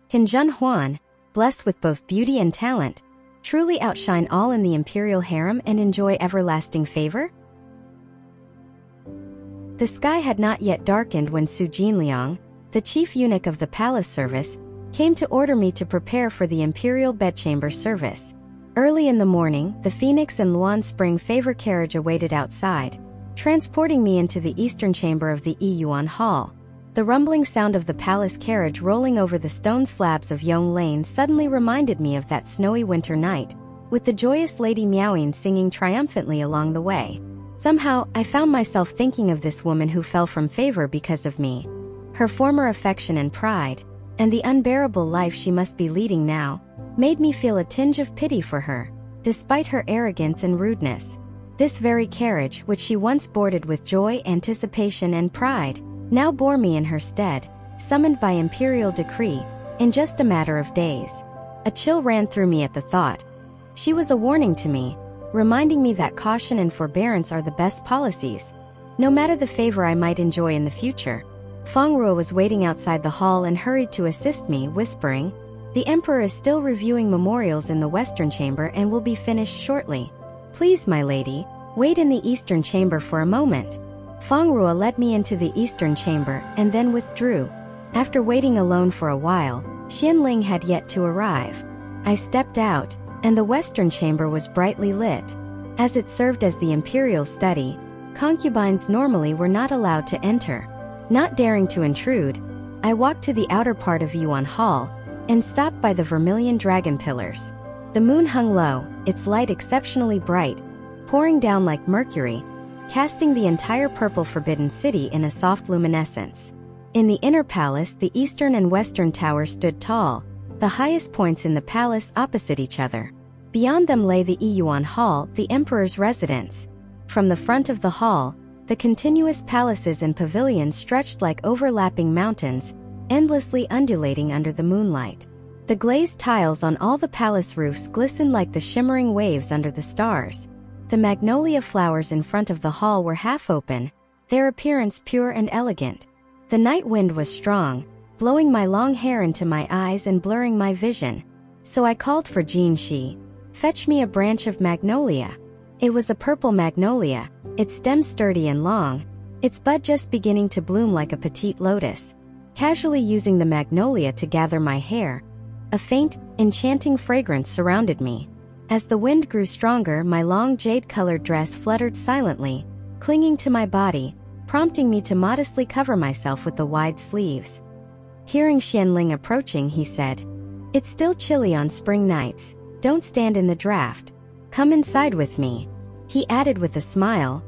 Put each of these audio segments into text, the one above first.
Can Zhen Huan, blessed with both beauty and talent, truly outshine all in the imperial harem and enjoy everlasting favor? The sky had not yet darkened when Su Jinliang, the chief eunuch of the palace service, came to order me to prepare for the imperial bedchamber service. Early in the morning, the Phoenix and Luan Spring favor carriage awaited outside, transporting me into the eastern chamber of the Yuan Hall. The rumbling sound of the palace carriage rolling over the stone slabs of Yong Lane suddenly reminded me of that snowy winter night, with the joyous Lady Miaoying singing triumphantly along the way. Somehow, I found myself thinking of this woman who fell from favor because of me. Her former affection and pride, and the unbearable life she must be leading now, made me feel a tinge of pity for her, despite her arrogance and rudeness. This very carriage, which she once boarded with joy, anticipation, and pride, now bore me in her stead, summoned by imperial decree, in just a matter of days. A chill ran through me at the thought. She was a warning to me, reminding me that caution and forbearance are the best policies, no matter the favor I might enjoy in the future. Feng Ruo was waiting outside the hall and hurried to assist me, whispering, "The emperor is still reviewing memorials in the western chamber and will be finished shortly. Please, my lady, wait in the eastern chamber for a moment." Feng Ruo led me into the eastern chamber and then withdrew. After waiting alone for a while, Xianling had yet to arrive. I stepped out, and the western chamber was brightly lit. As it served as the imperial study, concubines normally were not allowed to enter. Not daring to intrude, I walked to the outer part of Yuan Hall and stopped by the vermilion dragon pillars. The moon hung low, its light exceptionally bright, pouring down like mercury, casting the entire purple Forbidden City in a soft luminescence. In the inner palace, the eastern and western towers stood tall, the highest points in the palace opposite each other. Beyond them lay the Yuan Hall, the emperor's residence. From the front of the hall, the continuous palaces and pavilions stretched like overlapping mountains, endlessly undulating under the moonlight. The glazed tiles on all the palace roofs glistened like the shimmering waves under the stars. The magnolia flowers in front of the hall were half open, their appearance pure and elegant. The night wind was strong, blowing my long hair into my eyes and blurring my vision. So I called for Jin Shi, "Fetch me a branch of magnolia." It was a purple magnolia, its stem sturdy and long, its bud just beginning to bloom like a petite lotus. Casually using the magnolia to gather my hair, a faint, enchanting fragrance surrounded me. As the wind grew stronger, my long jade-colored dress fluttered silently, clinging to my body, prompting me to modestly cover myself with the wide sleeves. Hearing Xianling approaching, he said, "It's still chilly on spring nights. Don't stand in the draft. Come inside with me." He added with a smile,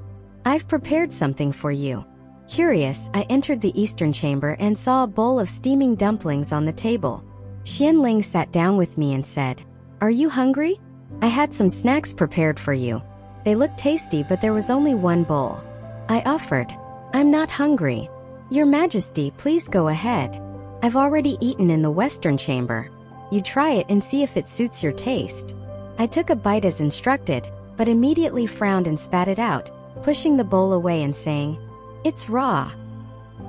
"I've prepared something for you." Curious, I entered the eastern chamber and saw a bowl of steaming dumplings on the table. Xianling sat down with me and said, "Are you hungry? I had some snacks prepared for you. They looked tasty, but there was only one bowl." I offered, "I'm not hungry. Your Majesty, please go ahead. I've already eaten in the western chamber. You try it and see if it suits your taste." I took a bite as instructed, but immediately frowned and spat it out, pushing the bowl away and saying, "It's raw."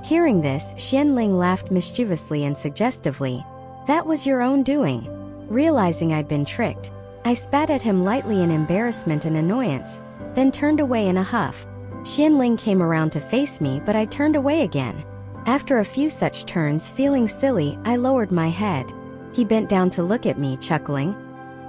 Hearing this, Xianling laughed mischievously and suggestively, "That was your own doing." Realizing I'd been tricked, I spat at him lightly in embarrassment and annoyance, then turned away in a huff. Xianling came around to face me, but I turned away again. After a few such turns, feeling silly, I lowered my head. He bent down to look at me, chuckling.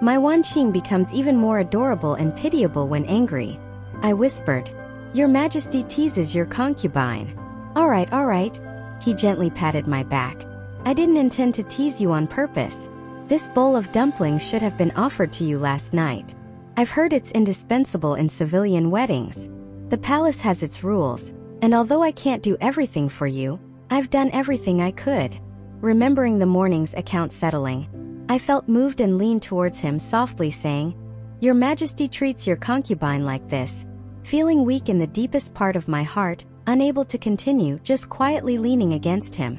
"My Wan Qing becomes even more adorable and pitiable when angry." I whispered, "Your Majesty teases your concubine." All right. He gently patted my back. "I didn't intend to tease you on purpose. This bowl of dumplings should have been offered to you last night. I've heard it's indispensable in civilian weddings. The palace has its rules, and although I can't do everything for you, I've done everything I could." Remembering the morning's account settling, I felt moved and leaned towards him softly, saying, "Your Majesty treats your concubine like this." Feeling weak in the deepest part of my heart, unable to continue, just quietly leaning against him.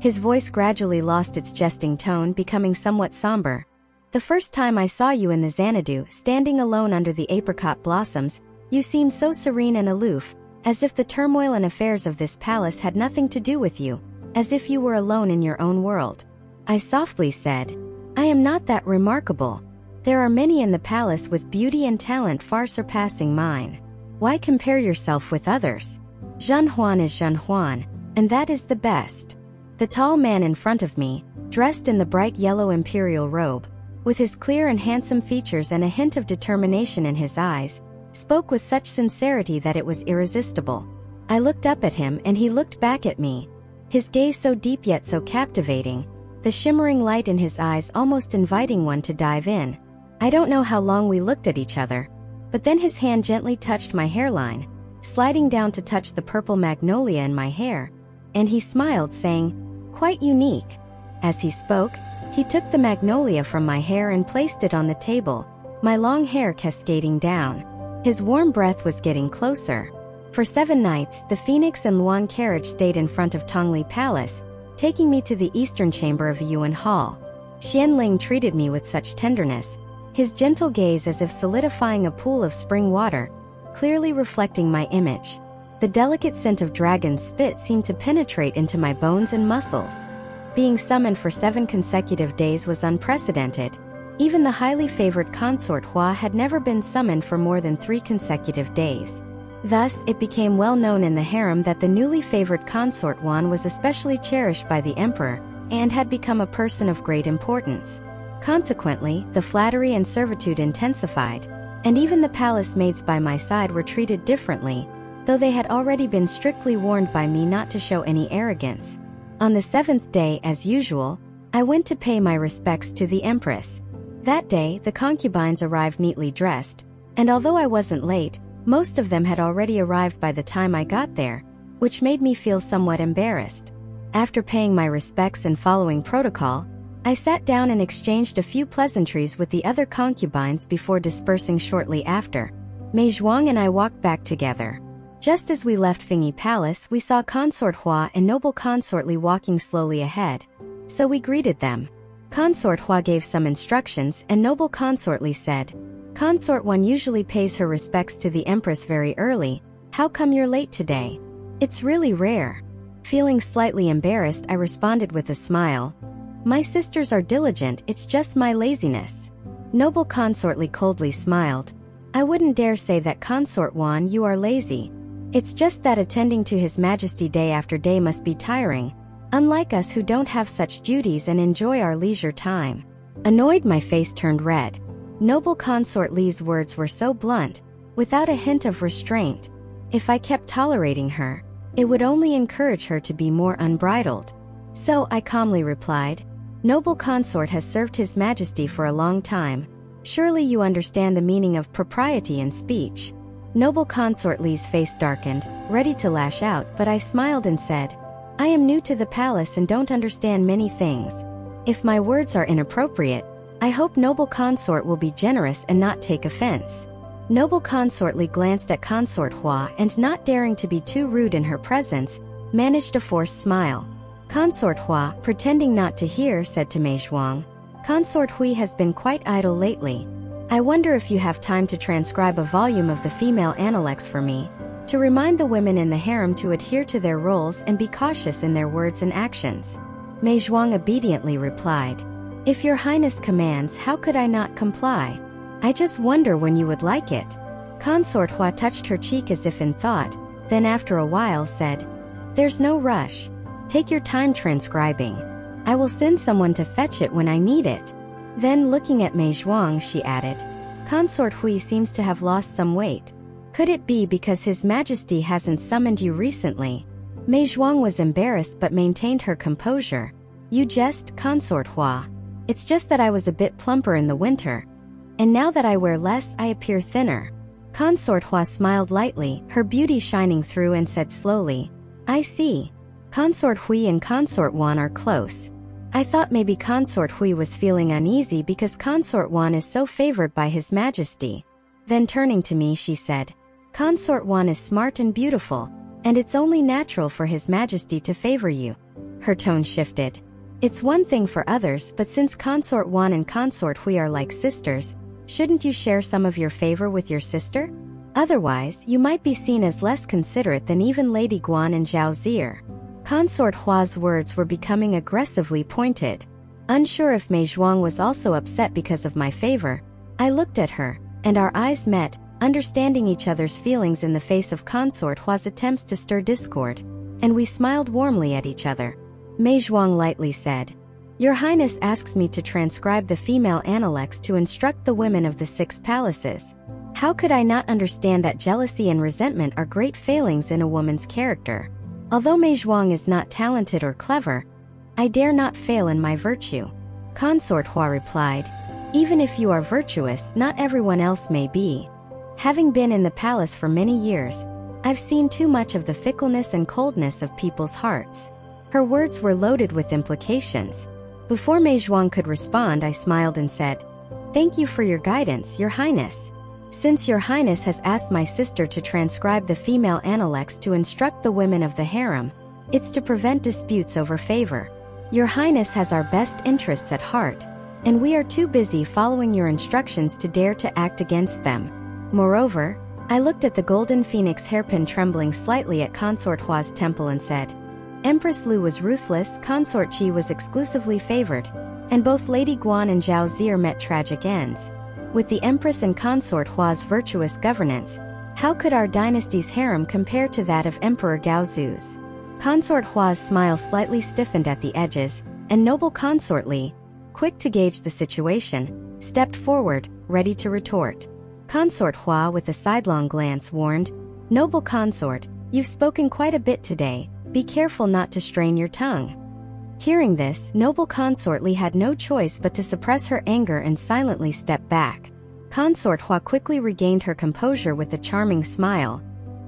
His voice gradually lost its jesting tone, becoming somewhat somber. "The first time I saw you in the Xanadu, standing alone under the apricot blossoms, you seemed so serene and aloof, as if the turmoil and affairs of this palace had nothing to do with you, as if you were alone in your own world. I softly said. I am not that remarkable. There are many in the palace with beauty and talent far surpassing mine. Why compare yourself with others? Huan is Huan, and that is the best. The tall man in front of me, dressed in the bright yellow imperial robe, with his clear and handsome features and a hint of determination in his eyes, spoke with such sincerity that it was irresistible. I looked up at him and he looked back at me, his gaze so deep yet so captivating, the shimmering light in his eyes almost inviting one to dive in. I don't know how long we looked at each other, but then his hand gently touched my hairline, sliding down to touch the purple magnolia in my hair, and he smiled, saying, "Quite unique." As he spoke, he took the magnolia from my hair and placed it on the table, my long hair cascading down. His warm breath was getting closer. For 7 nights, the Phoenix and Huan carriage stayed in front of Tongli Palace, taking me to the eastern chamber of Yuan Hall. Xianling treated me with such tenderness, his gentle gaze as if solidifying a pool of spring water, clearly reflecting my image. The delicate scent of dragon's spit seemed to penetrate into my bones and muscles. Being summoned for 7 consecutive days was unprecedented. Even the highly favored consort Hua had never been summoned for more than 3 consecutive days. Thus, it became well known in the harem that the newly favored consort Huan was especially cherished by the emperor, and had become a person of great importance. Consequently, the flattery and servitude intensified, and even the palace maids by my side were treated differently, though they had already been strictly warned by me not to show any arrogance. On the 7th day, as usual, I went to pay my respects to the empress. That day, the concubines arrived neatly dressed, and although I wasn't late, most of them had already arrived by the time I got there, which made me feel somewhat embarrassed. After paying my respects and following protocol, I sat down and exchanged a few pleasantries with the other concubines before dispersing shortly after. Mei Zhuang and I walked back together. Just as we left Fingyi Palace, we saw Consort Hua and Noble Consort Li walking slowly ahead, so we greeted them. Consort Hua gave some instructions and Noble Consort Li said, "Consort One usually pays her respects to the Empress very early. How come you're late today? It's really rare." Feeling slightly embarrassed, I responded with a smile, "My sisters are diligent, it's just my laziness." Noble Consort Li coldly smiled, "I wouldn't dare say that, Consort Wan, you are lazy. It's just that attending to His Majesty day after day must be tiring, unlike us who don't have such duties and enjoy our leisure time." Annoyed, my face turned red. Noble Consort Li's words were so blunt, without a hint of restraint. If I kept tolerating her, it would only encourage her to be more unbridled. So I calmly replied, "Noble Consort has served His Majesty for a long time. Surely you understand the meaning of propriety in speech." Noble Consort Li's face darkened, ready to lash out, but I smiled and said, "I am new to the palace and don't understand many things. If my words are inappropriate, I hope Noble Consort will be generous and not take offense." Noble Consort Li glanced at Consort Hua and, not daring to be too rude in her presence, managed a forced smile. Consort Hua, pretending not to hear, said to Mei Zhuang, "Consort Hui has been quite idle lately. I wonder if you have time to transcribe a volume of the female Analects for me, to remind the women in the harem to adhere to their roles and be cautious in their words and actions." Mei Zhuang obediently replied, "If your highness commands, how could I not comply? I just wonder when you would like it." Consort Hua touched her cheek as if in thought, then after a while said, "There's no rush. Take your time transcribing. I will send someone to fetch it when I need it." Then, looking at Mei Zhuang, she added, "Consort Hui seems to have lost some weight. Could it be because His Majesty hasn't summoned you recently?" Mei Zhuang was embarrassed but maintained her composure. "You jest, Consort Hua. It's just that I was a bit plumper in the winter, and now that I wear less, I appear thinner." Consort Hua smiled lightly, her beauty shining through, and said slowly, "I see. Consort Hui and Consort Wan are close. I thought maybe Consort Hui was feeling uneasy because Consort Wan is so favored by His Majesty." Then turning to me, she said, "Consort Wan is smart and beautiful, and it's only natural for His Majesty to favor you." Her tone shifted. "It's one thing for others, but since Consort Wan and Consort Hui are like sisters, shouldn't you share some of your favor with your sister? Otherwise, you might be seen as less considerate than even Lady Guan and Zhao Zier." Consort Hua's words were becoming aggressively pointed. Unsure if Mei Zhuang was also upset because of my favor, I looked at her, and our eyes met, understanding each other's feelings in the face of Consort Hua's attempts to stir discord, and we smiled warmly at each other. Mei Zhuang lightly said, "Your Highness asks me to transcribe the female analects to instruct the women of the 6 palaces. How could I not understand that jealousy and resentment are great failings in a woman's character? Although Mei Zhuang is not talented or clever, I dare not fail in my virtue." Consort Hua replied, "Even if you are virtuous, not everyone else may be. Having been in the palace for many years, I've seen too much of the fickleness and coldness of people's hearts." Her words were loaded with implications. Before Mei Zhuang could respond, I smiled and said, "Thank you for your guidance, Your Highness. Since Your Highness has asked my sister to transcribe the female analects to instruct the women of the harem, it's to prevent disputes over favor. Your Highness has our best interests at heart, and we are too busy following your instructions to dare to act against them. Moreover," I looked at the golden phoenix hairpin trembling slightly at Consort Hua's temple and said, "Empress Lu was ruthless, Consort Qi was exclusively favored, and both Lady Guan and Zhao Zier met tragic ends. With the Empress and Consort Hua's virtuous governance, how could our dynasty's harem compare to that of Emperor Gaozu's?" Consort Hua's smile slightly stiffened at the edges, and noble Consort Li, quick to gauge the situation, stepped forward, ready to retort. Consort Hua, with a sidelong glance, warned, "Noble consort, you've spoken quite a bit today, be careful not to strain your tongue." Hearing this, noble Consort Li had no choice but to suppress her anger and silently step back. Consort Hua quickly regained her composure with a charming smile.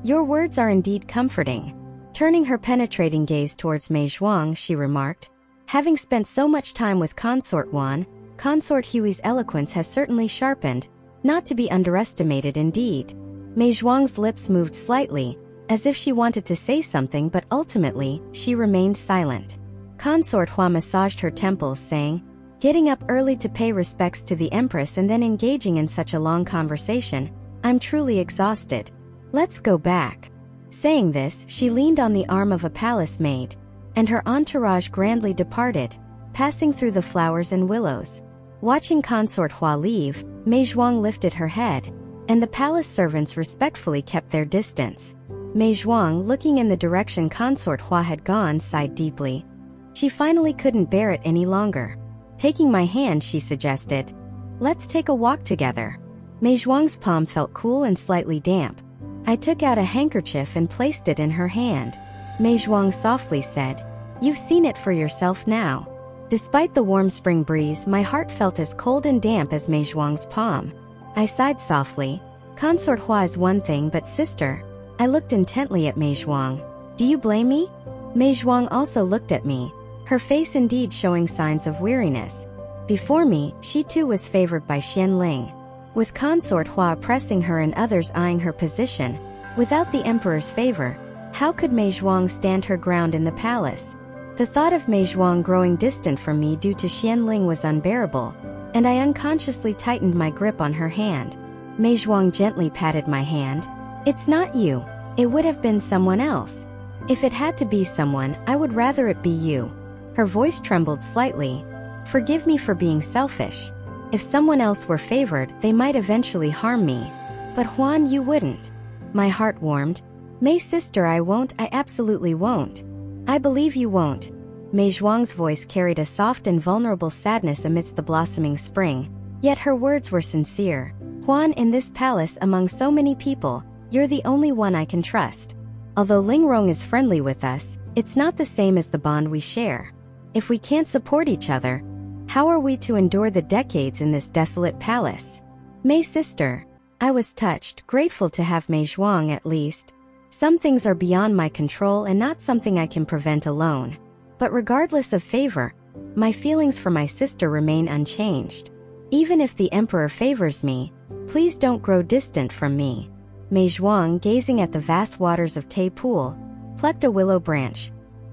"Your words are indeed comforting." Turning her penetrating gaze towards Mei Zhuang, she remarked, "Having spent so much time with Consort Huan, Consort Hui's eloquence has certainly sharpened, not to be underestimated indeed." Mei Zhuang's lips moved slightly, as if she wanted to say something, but ultimately, she remained silent. Consort Hua massaged her temples, saying, "Getting up early to pay respects to the Empress and then engaging in such a long conversation, I'm truly exhausted. Let's go back." Saying this, she leaned on the arm of a palace maid, and her entourage grandly departed, passing through the flowers and willows. Watching Consort Hua leave, Mei Zhuang lifted her head, and the palace servants respectfully kept their distance. Mei Zhuang, looking in the direction Consort Hua had gone, sighed deeply. She finally couldn't bear it any longer. Taking my hand, she suggested, "Let's take a walk together." Mei Zhuang's palm felt cool and slightly damp. I took out a handkerchief and placed it in her hand. Mei Zhuang softly said, "You've seen it for yourself now." Despite the warm spring breeze, my heart felt as cold and damp as Mei Zhuang's palm. I sighed softly. "Consort Hua is one thing, but sister." I looked intently at Mei Zhuang. "Do you blame me?" Mei Zhuang also looked at me, her face indeed showing signs of weariness. Before me, she too was favored by Xianling. With Consort Hua oppressing her and others eyeing her position, without the emperor's favor, how could Mei Zhuang stand her ground in the palace? The thought of Mei Zhuang growing distant from me due to Xianling was unbearable, and I unconsciously tightened my grip on her hand. Mei Zhuang gently patted my hand. "It's not you. It would have been someone else. If it had to be someone, I would rather it be you." Her voice trembled slightly. "Forgive me for being selfish. If someone else were favored, they might eventually harm me. But Huan, you wouldn't." My heart warmed. "Mei sister, I won't, I absolutely won't." "I believe you won't." Mei Zhuang's voice carried a soft and vulnerable sadness amidst the blossoming spring, yet her words were sincere. "Huan, in this palace among so many people, you're the only one I can trust. Although Lingrong is friendly with us, it's not the same as the bond we share. If we can't support each other, how are we to endure the decades in this desolate palace?" "Mei sister." I was touched, grateful to have Mei Zhuang at least. Some things are beyond my control and not something I can prevent alone. But regardless of favor, my feelings for my sister remain unchanged. Even if the emperor favors me, please don't grow distant from me. Mei Zhuang, gazing at the vast waters of Tai Pool, plucked a willow branch.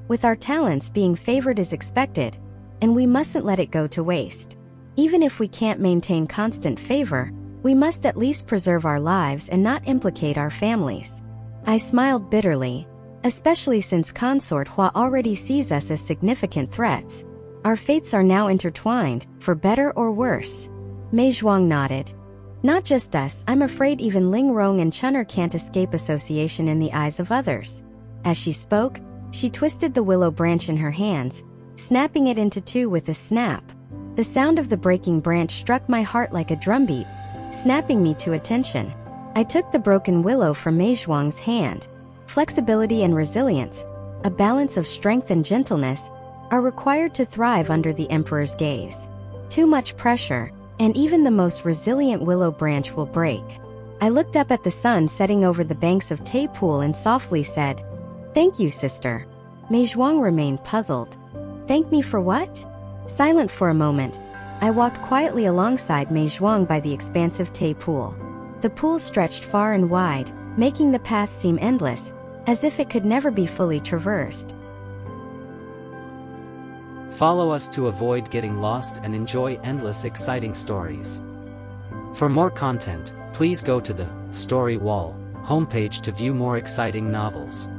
With our talents, being favored is expected, and we mustn't let it go to waste. Even if we can't maintain constant favor, we must at least preserve our lives and not implicate our families. I smiled bitterly, especially since Consort Hua already sees us as significant threats. Our fates are now intertwined, for better or worse. Mei Zhuang nodded. Not just us, I'm afraid even Ling Rong and Chun'er can't escape association in the eyes of others. As she spoke, she twisted the willow branch in her hands, snapping it into two with a snap. The sound of the breaking branch struck my heart like a drumbeat, snapping me to attention. I took the broken willow from Mei Zhuang's hand. Flexibility and resilience, a balance of strength and gentleness, are required to thrive under the emperor's gaze. Too much pressure, and even the most resilient willow branch will break. I looked up at the sun setting over the banks of Tai Pool and softly said, "Thank you, sister." Mei Zhuang remained puzzled. "Thank me for what?" Silent for a moment, I walked quietly alongside Mei Zhuang by the expansive Tai Pool. The pool stretched far and wide, making the path seem endless, as if it could never be fully traversed. Follow us to avoid getting lost and enjoy endless exciting stories. For more content, please go to the Story Wall homepage to view more exciting novels.